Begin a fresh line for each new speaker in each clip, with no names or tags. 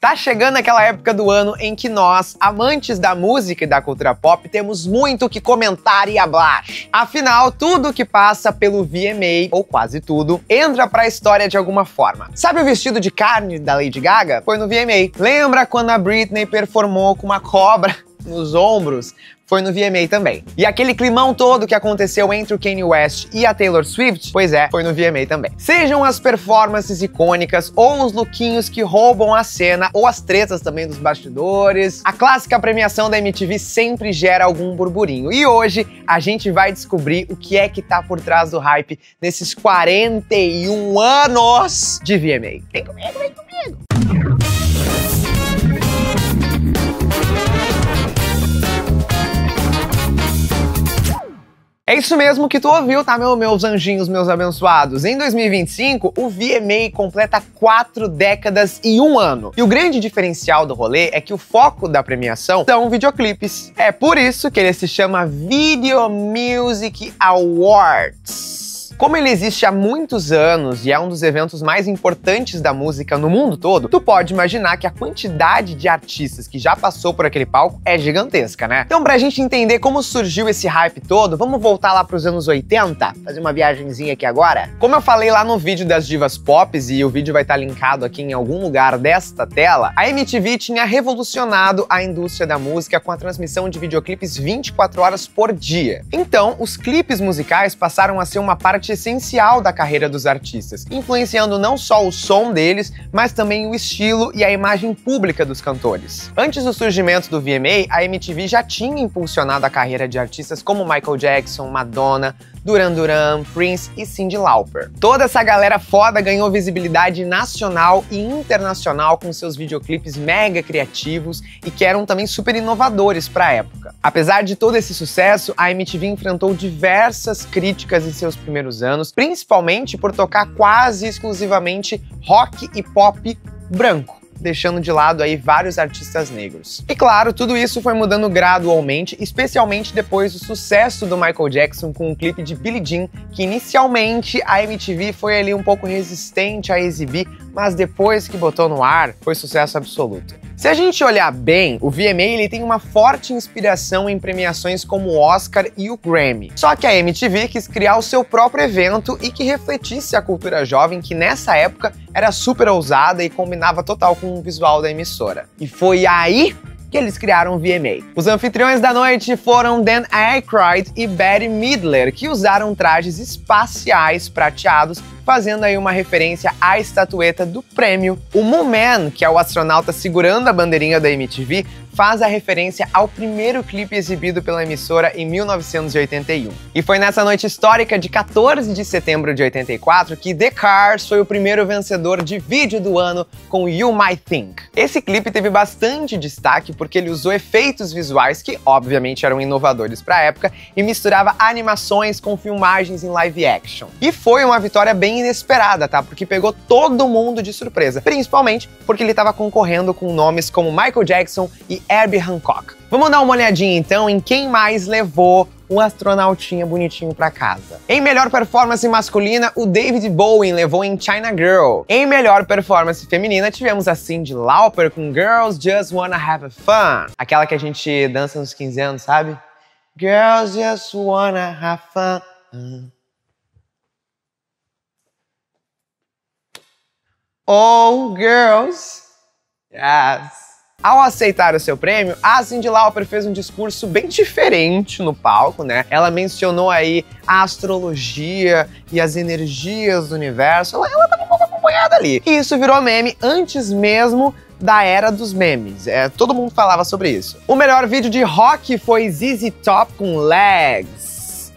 Tá chegando aquela época do ano em que nós, amantes da música e da cultura pop, temos muito o que comentar e hablar. Afinal, tudo que passa pelo VMA, ou quase tudo, entra pra história de alguma forma. Sabe o vestido de carne da Lady Gaga? Foi no VMA. Lembra quando a Britney performou com uma cobra nos ombros? Foi no VMA também. E aquele climão todo que aconteceu entre o Kanye West e a Taylor Swift, pois é, foi no VMA também. Sejam as performances icônicas, ou os lookinhos que roubam a cena, ou as tretas também dos bastidores, a clássica premiação da MTV sempre gera algum burburinho. E hoje a gente vai descobrir o que é que tá por trás do hype nesses 41 anos de VMA. Vem comigo, vem comigo! É isso mesmo que tu ouviu, tá, meus anjinhos, meus abençoados? Em 2025, o VMA completa 4 décadas e 1 ano. E o grande diferencial do rolê é que o foco da premiação são videoclipes. É por isso que ele se chama Video Music Awards. Como ele existe há muitos anos e é um dos eventos mais importantes da música no mundo todo, tu pode imaginar que a quantidade de artistas que já passou por aquele palco é gigantesca, né? Então, pra gente entender como surgiu esse hype todo, vamos voltar lá pros anos 80? Fazer uma viagenzinha aqui agora? Como eu falei lá no vídeo das divas pop, e o vídeo vai estar linkado aqui em algum lugar desta tela, a MTV tinha revolucionado a indústria da música com a transmissão de videoclipes 24 horas por dia. Então, os clipes musicais passaram a ser uma parte essencial da carreira dos artistas, influenciando não só o som deles, mas também o estilo e a imagem pública dos cantores. Antes do surgimento do VMA, a MTV já tinha impulsionado a carreira de artistas como Michael Jackson, Madonna, Duran Duran, Prince e Cyndi Lauper. Toda essa galera foda ganhou visibilidade nacional e internacional com seus videoclipes mega criativos e que eram também super inovadores para a época. Apesar de todo esse sucesso, a MTV enfrentou diversas críticas em seus primeiros anos, principalmente por tocar quase exclusivamente rock e pop branco, deixando de lado aí vários artistas negros. E claro, tudo isso foi mudando gradualmente, especialmente depois do sucesso do Michael Jackson com o clipe de Billie Jean, que inicialmente a MTV foi ali um pouco resistente a exibir, mas depois que botou no ar, foi sucesso absoluto. Se a gente olhar bem, o VMA ele tem uma forte inspiração em premiações como o Oscar e o Grammy. Só que a MTV quis criar o seu próprio evento e que refletisse a cultura jovem que nessa época era super ousada e combinava total com o visual da emissora. E foi aí que eles criaram o VMA. Os anfitriões da noite foram Dan Aykroyd e Bette Midler, que usaram trajes espaciais prateados, fazendo aí uma referência à estatueta do prêmio. O Moon Man, que é o astronauta segurando a bandeirinha da MTV, faz a referência ao primeiro clipe exibido pela emissora em 1981. E foi nessa noite histórica de 14 de setembro de 84 que The Cars foi o primeiro vencedor de vídeo do ano com You Might Think. Esse clipe teve bastante destaque porque ele usou efeitos visuais que, obviamente, eram inovadores para a época e misturava animações com filmagens em live action. E foi uma vitória bem inesperada, tá? Porque pegou todo mundo de surpresa, principalmente porque ele estava concorrendo com nomes como Michael Jackson e Herbie Hancock. Vamos dar uma olhadinha então em quem mais levou um astronautinha bonitinho pra casa. Em melhor performance masculina, o David Bowie levou em China Girl. Em melhor performance feminina, tivemos a Cyndi Lauper com Girls Just Wanna Have Fun. Aquela que a gente dança nos 15 anos, sabe? Girls Just Wanna Have Fun. Oh, girls. Yes. Ao aceitar o seu prêmio, a Cyndi Lauper fez um discurso bem diferente no palco, né? Ela mencionou aí a astrologia e as energias do universo. Ela tava um pouco acompanhada ali. E isso virou meme antes mesmo da era dos memes. Todo mundo falava sobre isso. O melhor vídeo de rock foi ZZ Top com Legs.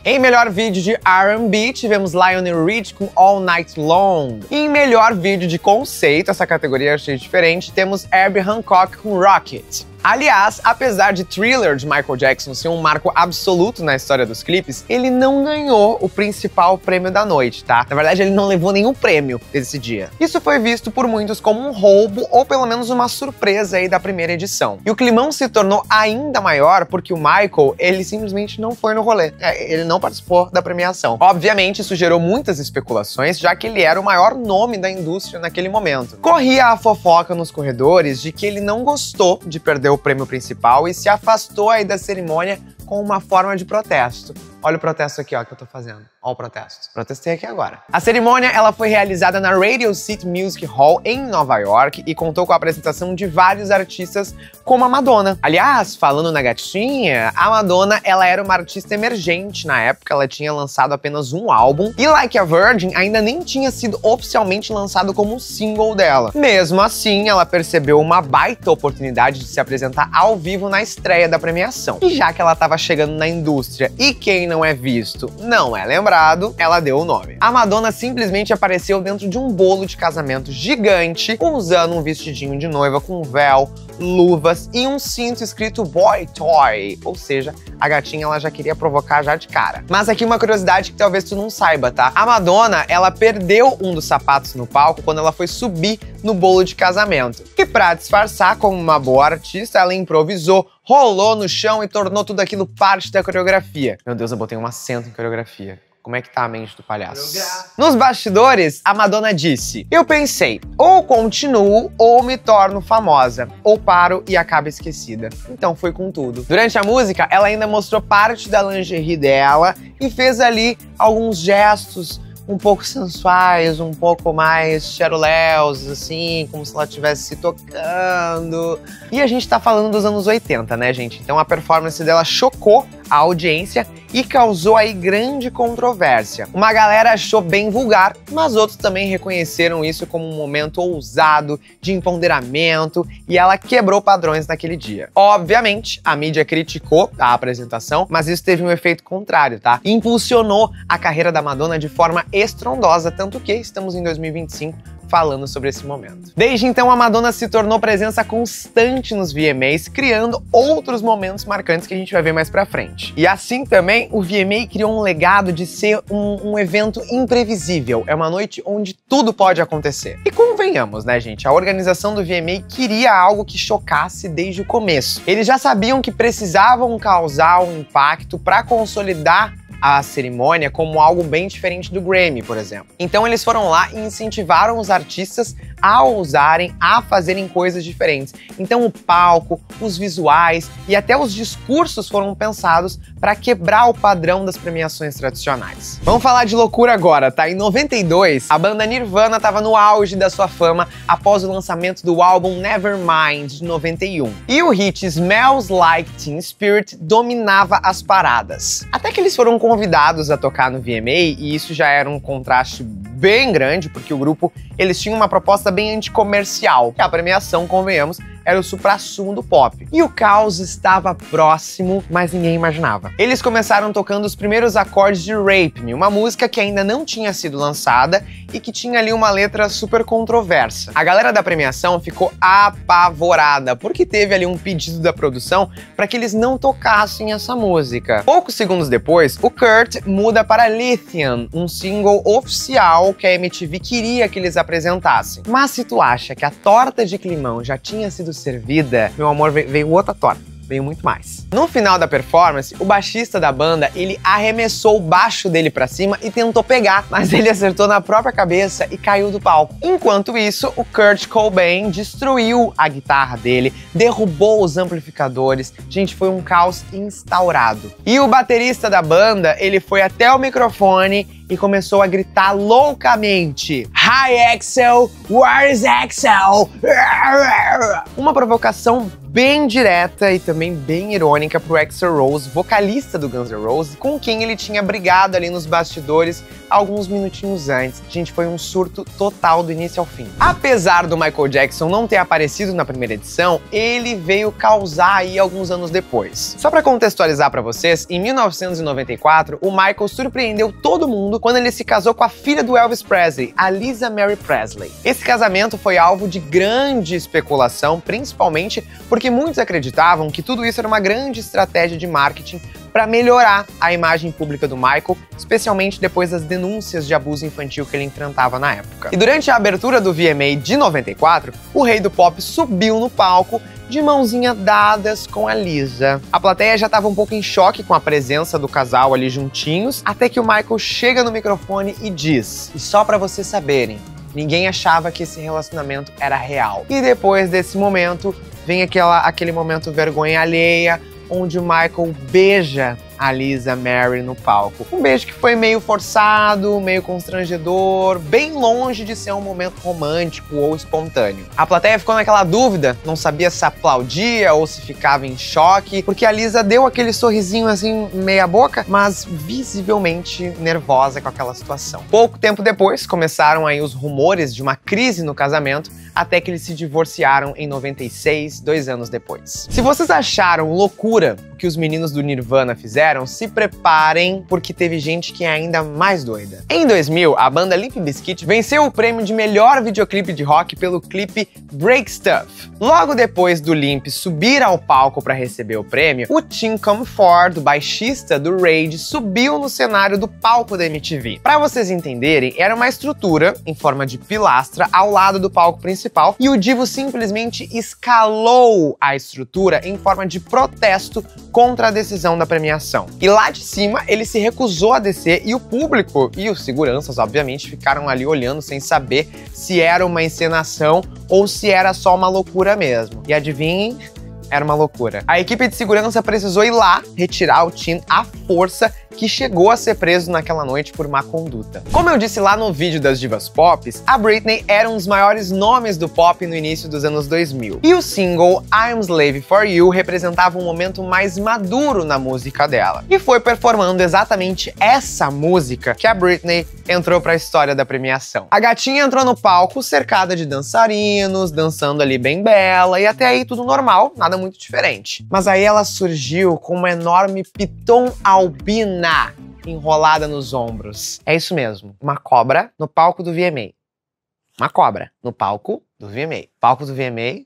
Em melhor vídeo de R&B, tivemos Lionel Richie com All Night Long. E em melhor vídeo de conceito, essa categoria eu achei diferente, temos Herbie Hancock com Rocket. Aliás, apesar de Thriller de Michael Jackson ser um marco absoluto na história dos clipes, ele não ganhou o principal prêmio da noite, tá? Na verdade, ele não levou nenhum prêmio desse dia. Isso foi visto por muitos como um roubo ou pelo menos uma surpresa aí da primeira edição. E o climão se tornou ainda maior porque o Michael, ele simplesmente não foi no rolê. Ele não participou da premiação. Obviamente, isso gerou muitas especulações, já que ele era o maior nome da indústria naquele momento. Corria a fofoca nos corredores de que ele não gostou de perder o prêmio principal e se afastou aí da cerimônia com uma forma de protesto. Olha o protesto aqui, ó, que eu tô fazendo. Olha o protesto. Protestei aqui agora. A cerimônia, ela foi realizada na Radio City Music Hall, em Nova York, e contou com a apresentação de vários artistas, como a Madonna. Aliás, falando na gatinha, a Madonna, ela era uma artista emergente na época, ela tinha lançado apenas um álbum, e Like a Virgin ainda nem tinha sido oficialmente lançado como single dela. Mesmo assim, ela percebeu uma baita oportunidade de se apresentar ao vivo na estreia da premiação. E já que ela estava chegando na indústria, e quem não é visto não é lembrado, ela deu o nome. A Madonna simplesmente apareceu dentro de um bolo de casamento gigante, usando um vestidinho de noiva com véu, luvas e um cinto escrito Boy Toy, ou seja, a gatinha ela já queria provocar já de cara. Mas aqui uma curiosidade que talvez tu não saiba, tá? A Madonna, ela perdeu um dos sapatos no palco quando ela foi subir no bolo de casamento. E pra disfarçar como uma boa artista, ela improvisou, rolou no chão e tornou tudo aquilo parte da coreografia. Meu Deus, eu botei um acento em coreografia. Como é que tá a mente do palhaço? Nos bastidores, a Madonna disse: "Eu pensei, ou continuo ou me torno famosa, ou paro e acabo esquecida." Então foi com tudo. Durante a música, ela ainda mostrou parte da lingerie dela e fez ali alguns gestos um pouco sensuais, um pouco mais cheruléus, assim, como se ela estivesse se tocando. E a gente tá falando dos anos 80, né, gente? Então a performance dela chocou a audiência e causou aí grande controvérsia. Uma galera achou bem vulgar, mas outros também reconheceram isso como um momento ousado, de empoderamento, e ela quebrou padrões naquele dia. Obviamente, a mídia criticou a apresentação, mas isso teve um efeito contrário, tá? Impulsionou a carreira da Madonna de forma estrondosa, tanto que estamos em 2025 falando sobre esse momento. Desde então, a Madonna se tornou presença constante nos VMAs, criando outros momentos marcantes que a gente vai ver mais pra frente. E assim também, o VMA criou um legado de ser um evento imprevisível. É uma noite onde tudo pode acontecer. E convenhamos, né, gente? A organização do VMA queria algo que chocasse desde o começo. Eles já sabiam que precisavam causar um impacto para consolidar a cerimônia como algo bem diferente do Grammy, por exemplo. Então eles foram lá e incentivaram os artistas a ousarem, a fazerem coisas diferentes. Então o palco, os visuais e até os discursos foram pensados para quebrar o padrão das premiações tradicionais. Vamos falar de loucura agora, tá? Em 92, a banda Nirvana estava no auge da sua fama após o lançamento do álbum Nevermind, de 91. E o hit Smells Like Teen Spirit dominava as paradas. Até que eles foram convidados a tocar no VMA, e isso já era um contraste bem grande, porque o grupo, eles tinham uma proposta bem anticomercial. E a premiação, convenhamos, era o suprassumo do pop. E o caos estava próximo, mas ninguém imaginava. Eles começaram tocando os primeiros acordes de Rape Me, uma música que ainda não tinha sido lançada e que tinha ali uma letra super controversa. A galera da premiação ficou apavorada, porque teve ali um pedido da produção para que eles não tocassem essa música. Poucos segundos depois, o Kurt muda para Lithium, um single oficial que a MTV queria que eles apresentassem. Mas se tu acha que a torta de climão já tinha sido servida, meu amor, veio outra torta. Veio muito mais. No final da performance, o baixista da banda, ele arremessou o baixo dele pra cima e tentou pegar, mas ele acertou na própria cabeça e caiu do palco. Enquanto isso, o Kurt Cobain destruiu a guitarra dele, derrubou os amplificadores. Gente, foi um caos instaurado. E o baterista da banda, ele foi até o microfone e começou a gritar loucamente: "Hi Axl, where's Axl?" Uma provocação bem direta e também bem irônica pro Axl Rose, vocalista do Guns N' Roses, com quem ele tinha brigado ali nos bastidores alguns minutinhos antes. Gente, foi um surto total do início ao fim. Apesar do Michael Jackson não ter aparecido na primeira edição, ele veio causar aí alguns anos depois. Só pra contextualizar pra vocês, em 1994, o Michael surpreendeu todo mundo quando ele se casou com a filha do Elvis Presley, a Lisa Marie Presley. Esse casamento foi alvo de grande especulação, principalmente porque muitos acreditavam que tudo isso era uma grande estratégia de marketing para melhorar a imagem pública do Michael, especialmente depois das denúncias de abuso infantil que ele enfrentava na época. E durante a abertura do VMA de 94, o rei do pop subiu no palco de mãozinha dadas com a Lisa. A plateia já estava um pouco em choque com a presença do casal ali juntinhos, até que o Michael chega no microfone e diz: "E só para vocês saberem, ninguém achava que esse relacionamento era real." E depois desse momento, vem aquele momento vergonha alheia, onde o Michael beija a Lisa Marie no palco. Um beijo que foi meio forçado, meio constrangedor, bem longe de ser um momento romântico ou espontâneo. A plateia ficou naquela dúvida, não sabia se aplaudia ou se ficava em choque, porque a Lisa deu aquele sorrisinho assim, meia boca, mas visivelmente nervosa com aquela situação. Pouco tempo depois, começaram aí os rumores de uma crise no casamento, até que eles se divorciaram em 96, 2 anos depois. Se vocês acharam loucura o que os meninos do Nirvana fizeram, se preparem, porque teve gente que é ainda mais doida. Em 2000, a banda Limp Bizkit venceu o prêmio de melhor videoclipe de rock pelo clipe Break Stuff. Logo depois do Limp subir ao palco para receber o prêmio, o Tim Comfort, o baixista do Rage, subiu no cenário do palco da MTV. Para vocês entenderem, era uma estrutura em forma de pilastra ao lado do palco principal, e o divo simplesmente escalou a estrutura em forma de protesto contra a decisão da premiação. E lá de cima, ele se recusou a descer, e o público e os seguranças, obviamente, ficaram ali olhando sem saber se era uma encenação ou se era só uma loucura mesmo. E adivinhem? Era uma loucura. A equipe de segurança precisou ir lá retirar o Tim à força, que chegou a ser preso naquela noite por má conduta. Como eu disse lá no vídeo das divas pop, a Britney era um dos maiores nomes do pop no início dos anos 2000. E o single I'm Slave for You representava um momento mais maduro na música dela. E foi performando exatamente essa música que a Britney entrou para a história da premiação. A gatinha entrou no palco cercada de dançarinos, dançando ali bem bela, e até aí tudo normal, nada muito diferente. Mas aí ela surgiu com uma enorme piton albina enrolada nos ombros. É isso mesmo, uma cobra no palco do VMA. Uma cobra no palco do VMA. Palco do VMA.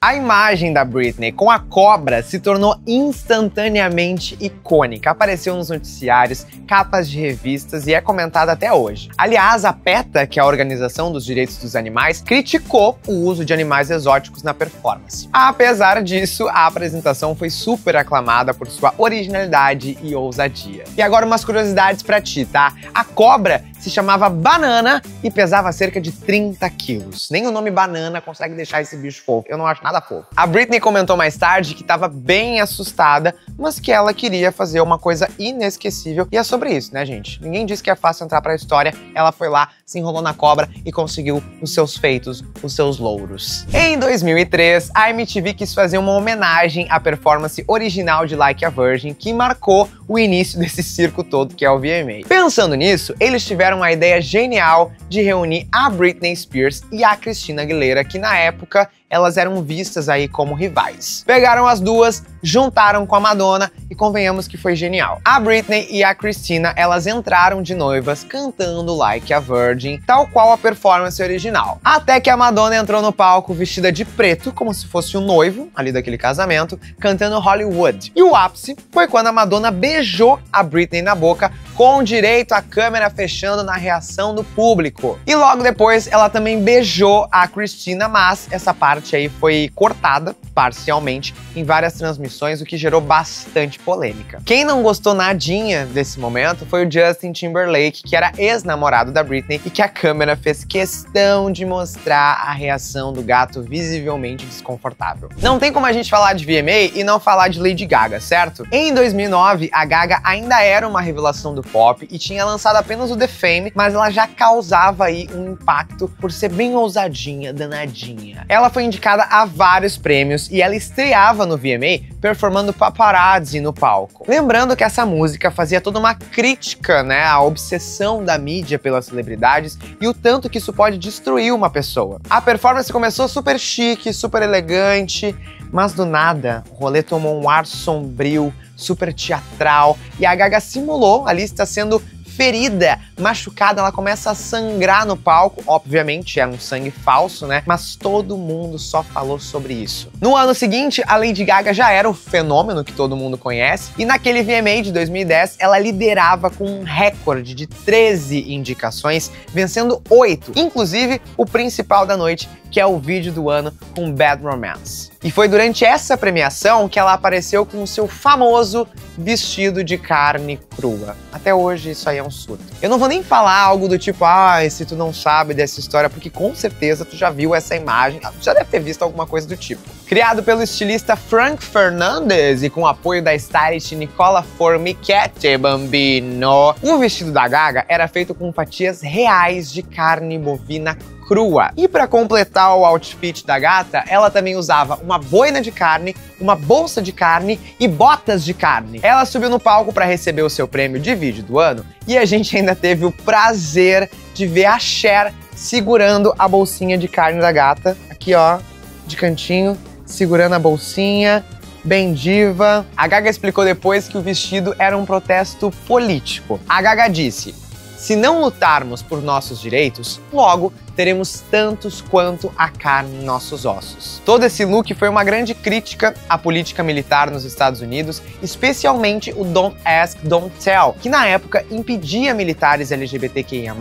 A imagem da Britney com a cobra se tornou instantaneamente icônica. Apareceu nos noticiários, capas de revistas e é comentada até hoje. Aliás, a PETA, que é a Organização dos Direitos dos Animais, criticou o uso de animais exóticos na performance. Apesar disso, a apresentação foi super aclamada por sua originalidade e ousadia. E agora umas curiosidades pra ti, tá? A cobra se chamava Banana e pesava cerca de 30 quilos. Nem o nome Banana consegue deixar esse bicho fofo. Eu não acho nada fofo. A Britney comentou mais tarde que estava bem assustada, mas que ela queria fazer uma coisa inesquecível. E é sobre isso, né, gente? Ninguém disse que é fácil entrar pra história. Ela foi lá, se enrolou na cobra e conseguiu os seus feitos, os seus louros. Em 2003, a MTV quis fazer uma homenagem à performance original de Like a Virgin, que marcou o início desse circo todo que é o VMA. Pensando nisso, eles tiveram a ideia genial de reunir a Britney Spears e a Christina Aguilera, que na época elas eram vistas aí como rivais. Pegaram as duas, juntaram com a Madonna e convenhamos que foi genial. A Britney e a Christina, elas entraram de noivas cantando Like a Virgin, tal qual a performance original. Até que a Madonna entrou no palco vestida de preto, como se fosse o noivo ali daquele casamento, cantando Hollywood. E o ápice foi quando a Madonna beijou a Britney na boca, com direito à câmera fechando na reação do público. E logo depois ela também beijou a Christina, mas essa parte aí foi cortada parcialmente em várias transmissões, o que gerou bastante polêmica. Quem não gostou nadinha desse momento foi o Justin Timberlake, que era ex-namorado da Britney e que a câmera fez questão de mostrar a reação do gato visivelmente desconfortável. Não tem como a gente falar de VMA e não falar de Lady Gaga, certo? Em 2009, a Gaga ainda era uma revelação do pop e tinha lançado apenas o The Fame, mas ela já causava aí um impacto por ser bem ousadinha, danadinha. Ela foi indicada a vários prêmios e ela estreava no VMA performando Paparazzi no palco. Lembrando que essa música fazia toda uma crítica, né, à obsessão da mídia pelas celebridades e o tanto que isso pode destruir uma pessoa. A performance começou super chique, super elegante, mas do nada o rolê tomou um ar sombrio, super teatral, e a Gaga simulou ali estar sendo ferida, machucada, ela começa a sangrar no palco. Obviamente era um sangue falso, né? Mas todo mundo só falou sobre isso. No ano seguinte, a Lady Gaga já era o fenômeno que todo mundo conhece, e naquele VMA de 2010, ela liderava com um recorde de 13 indicações, vencendo 8, inclusive o principal da noite, que é o vídeo do ano com Bad Romance. E foi durante essa premiação que ela apareceu com o seu famoso vestido de carne crua. Até hoje isso aí é um surto. Eu não vou nem falar algo do tipo, se tu não sabe dessa história, porque com certeza tu já viu essa imagem, já deve ter visto alguma coisa do tipo. Criado pelo estilista Frank Fernandez e com apoio da stylist Nicola Formichetti Bambino, o vestido da Gaga era feito com fatias reais de carne bovina crua. E para completar o outfit da gata, ela também usava uma boina de carne, uma bolsa de carne e botas de carne. Ela subiu no palco para receber o seu prêmio de vídeo do ano e a gente ainda teve o prazer de ver a Cher segurando a bolsinha de carne da gata, aqui ó, de cantinho, segurando a bolsinha, bem diva. A Gaga explicou depois que o vestido era um protesto político. A Gaga disse: "Se não lutarmos por nossos direitos, logo teremos tantos quanto a carne em nossos ossos." Todo esse look foi uma grande crítica à política militar nos Estados Unidos, especialmente o Don't Ask, Don't Tell, que na época impedia militares LGBTQIA+,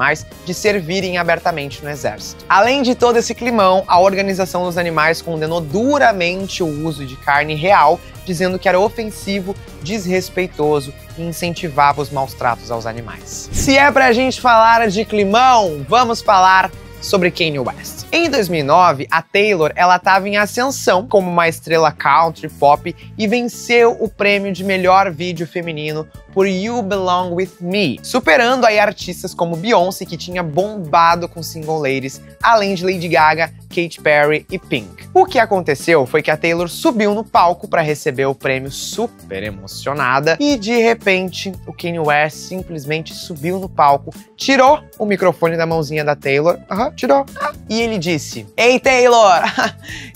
de servirem abertamente no exército. Além de todo esse climão, a Organização dos Animais condenou duramente o uso de carne real, dizendo que era ofensivo, desrespeitoso e incentivava os maus tratos aos animais. Se é pra gente falar de climão, vamos falar sobre Kanye West. Em 2009, a Taylor estava em ascensão como uma estrela country pop e venceu o prêmio de melhor vídeo feminino por You Belong With Me, superando aí artistas como Beyoncé, que tinha bombado com Single Ladies, além de Lady Gaga, Katy Perry e Pink. O que aconteceu foi que a Taylor subiu no palco para receber o prêmio super emocionada e, de repente, o Kanye West simplesmente subiu no palco, tirou o microfone da mãozinha da Taylor, tirou, e ele disse: "Ei, Taylor,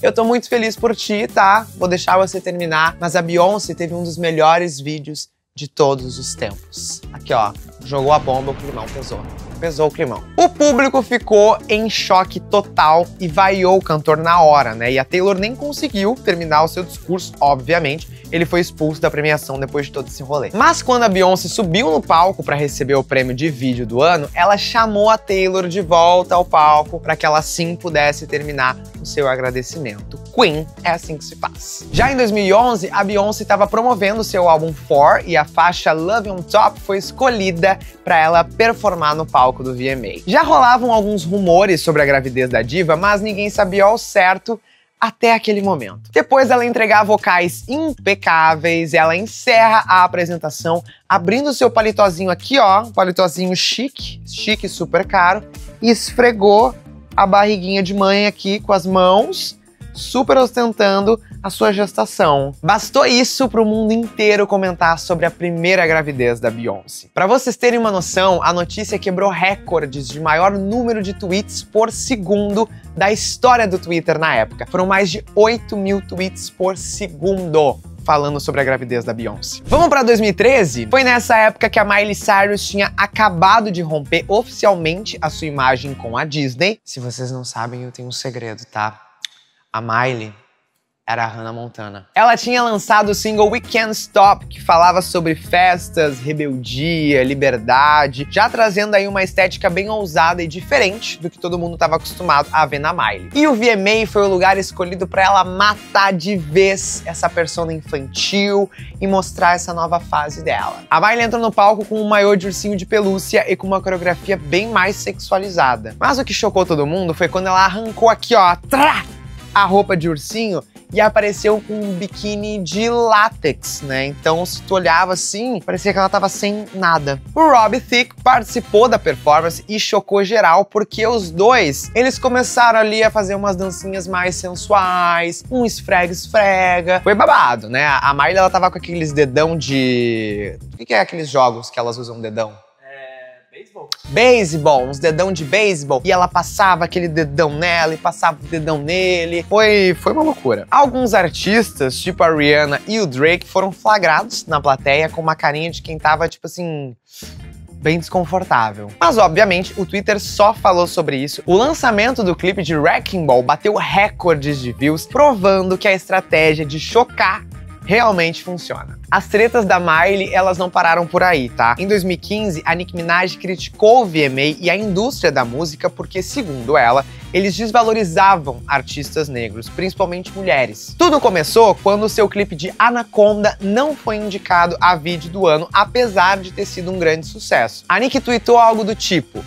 eu tô muito feliz por ti, tá? Vou deixar você terminar, mas a Beyoncé teve um dos melhores vídeos de todos os tempos." Aqui, ó, jogou a bomba, o climão pesou. Pesou o climão. O público ficou em choque total e vaiou o cantor na hora, né? E a Taylor nem conseguiu terminar o seu discurso, obviamente. Ele foi expulso da premiação depois de todo esse rolê. Mas quando a Beyoncé subiu no palco para receber o prêmio de vídeo do ano, ela chamou a Taylor de volta ao palco para que ela sim pudesse terminar o seu agradecimento. Queen é assim que se faz. Já em 2011, a Beyoncé estava promovendo seu álbum 4 e a faixa Love on Top foi escolhida para ela performar no palco do VMA. Já rolavam alguns rumores sobre a gravidez da diva, mas ninguém sabia ao certo até aquele momento. Depois dela entregar vocais impecáveis, ela encerra a apresentação abrindo seu palitozinho aqui, ó, um palitozinho chique, super caro, e esfregou a barriguinha de mãe aqui com as mãos, super ostentando a sua gestação. Bastou isso para o mundo inteiro comentar sobre a primeira gravidez da Beyoncé. Para vocês terem uma noção, a notícia quebrou recordes de maior número de tweets por segundo da história do Twitter na época. Foram mais de 8.000 tweets por segundo falando sobre a gravidez da Beyoncé. Vamos para 2013? Foi nessa época que a Miley Cyrus tinha acabado de romper oficialmente a sua imagem com a Disney. Se vocês não sabem, eu tenho um segredo, tá? A Miley era a Hannah Montana. Ela tinha lançado o single We Can't Stop, que falava sobre festas, rebeldia, liberdade, já trazendo aí uma estética bem ousada e diferente do que todo mundo estava acostumado a ver na Miley. E o VMA foi o lugar escolhido para ela matar de vez essa persona infantil e mostrar essa nova fase dela. A Miley entrou no palco com um maiô de ursinho de pelúcia e com uma coreografia bem mais sexualizada. Mas o que chocou todo mundo foi quando ela arrancou aqui, ó, a roupa de ursinho e apareceu com um biquíni de látex, né? Então, se tu olhava assim, parecia que ela tava sem nada. O Robbie Thicke participou da performance e chocou geral, porque os dois, eles começaram ali a fazer umas dancinhas mais sensuais, um esfrega-esfrega. Foi babado, né? A Miley, ela tava com aqueles dedão de... O que é aqueles jogos que elas usam dedão? Beisebol, uns dedão de beisebol, e ela passava aquele dedão nela e passava o dedão nele. Foi uma loucura. Alguns artistas, tipo a Rihanna e o Drake, foram flagrados na plateia com uma carinha de quem tava, tipo assim, bem desconfortável. Mas, obviamente, o Twitter só falou sobre isso. O lançamento do clipe de Wrecking Ball bateu recordes de views, provando que a estratégia de chocar realmente funciona. As tretas da Miley, elas não pararam por aí, tá? Em 2015, a Nicki Minaj criticou o VMA e a indústria da música porque, segundo ela, eles desvalorizavam artistas negros, principalmente mulheres. Tudo começou quando o seu clipe de Anaconda não foi indicado a vídeo do ano, apesar de ter sido um grande sucesso. A Nicki tweetou algo do tipo: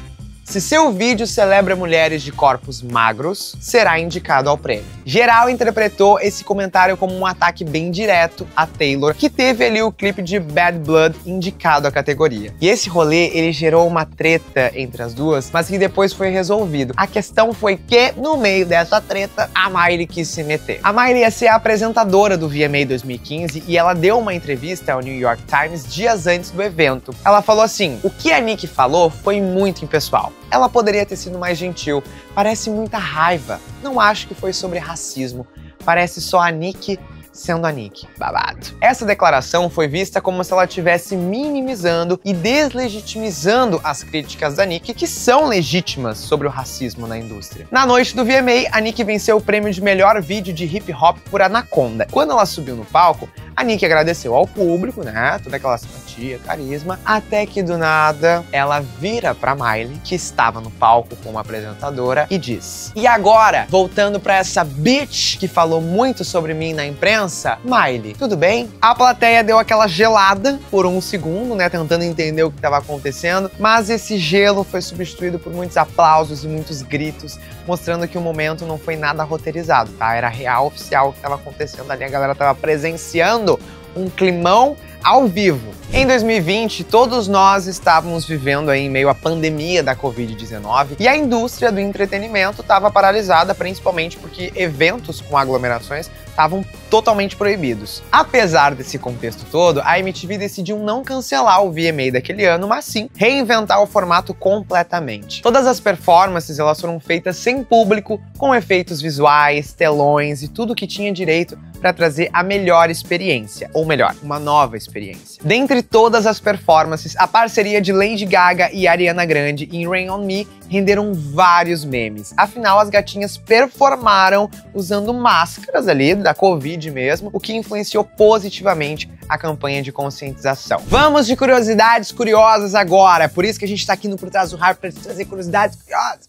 se seu vídeo celebra mulheres de corpos magros, será indicado ao prêmio. Geral interpretou esse comentário como um ataque bem direto a Taylor, que teve ali o clipe de Bad Blood indicado à categoria. E esse rolê, ele gerou uma treta entre as duas, mas que depois foi resolvido. A questão foi que, no meio dessa treta, a Miley quis se meter. A Miley ia ser a apresentadora do VMA 2015 e ela deu uma entrevista ao New York Times dias antes do evento. Ela falou assim: o que a Nicki falou foi muito impessoal. Ela poderia ter sido mais gentil. Parece muita raiva. Não acho que foi sobre racismo. Parece só a Nicki sendo a Nicki. Babado. Essa declaração foi vista como se ela estivesse minimizando e deslegitimizando as críticas da Nicki, que são legítimas sobre o racismo na indústria. Na noite do VMA, a Nicki venceu o prêmio de melhor vídeo de hip hop por Anaconda. Quando ela subiu no palco, a Nicki agradeceu ao público, né, toda aquela simpatia, carisma, até que do nada ela vira pra Miley, que estava no palco como apresentadora, e diz: e agora, voltando pra essa bitch que falou muito sobre mim na imprensa, Miley, tudo bem? A plateia deu aquela gelada por um segundo, né, tentando entender o que estava acontecendo, mas esse gelo foi substituído por muitos aplausos e muitos gritos, mostrando que o momento não foi nada roteirizado, tá? Era real, oficial o que estava acontecendo ali, a galera estava presenciando um climão ao vivo. Em 2020, todos nós estávamos vivendo aí em meio à pandemia da Covid-19 e a indústria do entretenimento estava paralisada, principalmente porque eventos com aglomerações estavam totalmente proibidos. Apesar desse contexto todo, a MTV decidiu não cancelar o VMA daquele ano, mas sim reinventar o formato completamente. Todas as performances elas foram feitas sem público, com efeitos visuais, telões e tudo que tinha direito para trazer a melhor experiência, ou melhor, uma nova experiência. Dentre todas as performances, a parceria de Lady Gaga e Ariana Grande em Rain On Me renderam vários memes. Afinal, as gatinhas performaram usando máscaras ali da Covid mesmo, o que influenciou positivamente a campanha de conscientização. Vamos de curiosidades curiosas agora, por isso que a gente tá aqui no Por Trás do Hype para trazer curiosidades curiosas.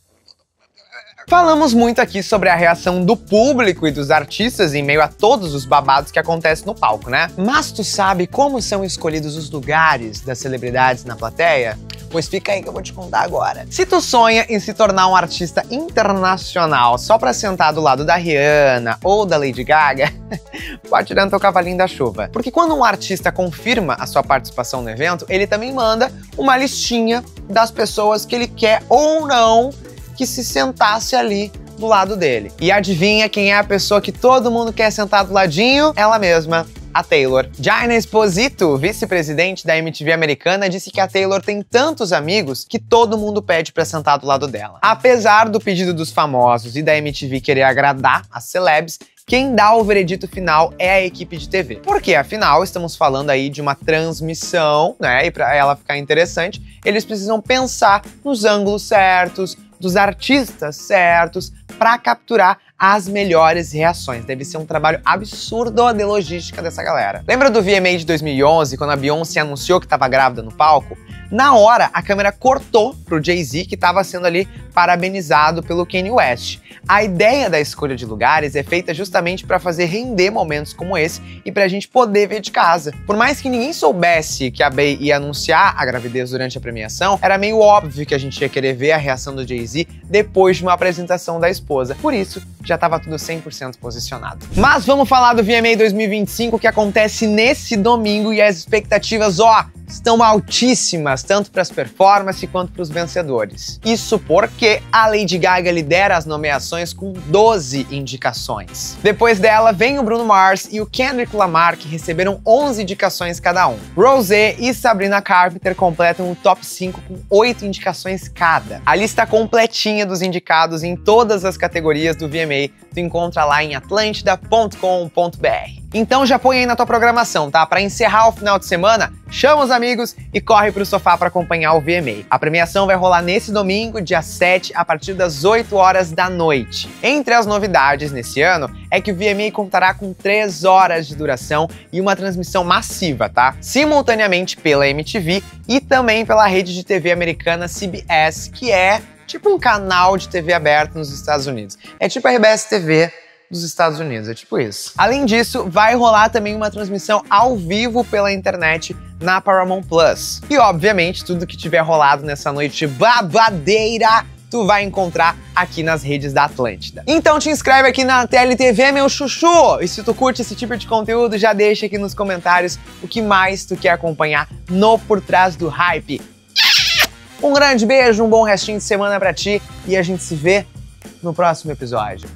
Falamos muito aqui sobre a reação do público e dos artistas em meio a todos os babados que acontecem no palco, né? Mas tu sabe como são escolhidos os lugares das celebridades na plateia? Pois fica aí que eu vou te contar agora. Se tu sonha em se tornar um artista internacional só pra sentar do lado da Rihanna ou da Lady Gaga, pode tirar no teu cavalinho da chuva. Porque quando um artista confirma a sua participação no evento, ele também manda uma listinha das pessoas que ele quer ou não que se sentasse ali do lado dele. E adivinha quem é a pessoa que todo mundo quer sentar do ladinho? Ela mesma, a Taylor. Jaina Esposito, vice-presidente da MTV americana, disse que a Taylor tem tantos amigos que todo mundo pede pra sentar do lado dela. Apesar do pedido dos famosos e da MTV querer agradar as celebs, quem dá o veredito final é a equipe de TV. Porque, afinal, estamos falando aí de uma transmissão, né? E pra ela ficar interessante, eles precisam pensar nos ângulos certos, dos artistas certos, para capturar as melhores reações. Deve ser um trabalho absurdo de logística dessa galera. Lembra do VMA de 2011, quando a Beyoncé anunciou que estava grávida no palco? Na hora, a câmera cortou pro Jay-Z, que estava sendo ali parabenizado pelo Kanye West. A ideia da escolha de lugares é feita justamente para fazer render momentos como esse e pra gente poder ver de casa. Por mais que ninguém soubesse que a Bey ia anunciar a gravidez durante a premiação, era meio óbvio que a gente ia querer ver a reação do Jay-Z depois de uma apresentação da esposa. Por isso, já estava tudo 100% posicionado. Mas vamos falar do VMA 2025, que acontece nesse domingo, e as expectativas, ó, estão altíssimas, tanto para as performances quanto para os vencedores. Isso porque a Lady Gaga lidera as nomeações com 12 indicações. Depois dela, vem o Bruno Mars e o Kendrick Lamar, que receberam 11 indicações cada um. Rosé e Sabrina Carpenter completam o top 5 com 8 indicações cada. A lista completinha dos indicados em todas as categorias do VMA tu encontra lá em atlantida.com.br. Então já põe aí na tua programação, tá? Pra encerrar o final de semana, chama os amigos e corre pro sofá pra acompanhar o VMA. A premiação vai rolar nesse domingo, dia 7, a partir das 8 horas da noite. Entre as novidades nesse ano é que o VMA contará com 3 horas de duração e uma transmissão massiva, tá? Simultaneamente pela MTV e também pela rede de TV americana CBS, que é tipo um canal de TV aberto nos Estados Unidos. É tipo a RBS TV dos Estados Unidos, é tipo isso. Além disso, vai rolar também uma transmissão ao vivo pela internet na Paramount Plus. E, obviamente, tudo que tiver rolado nessa noite babadeira, tu vai encontrar aqui nas redes da Atlântida. Então te inscreve aqui na TLTV, meu chuchu! E se tu curte esse tipo de conteúdo, já deixa aqui nos comentários o que mais tu quer acompanhar no Por Trás do Hype. Um grande beijo, um bom restinho de semana pra ti e a gente se vê no próximo episódio.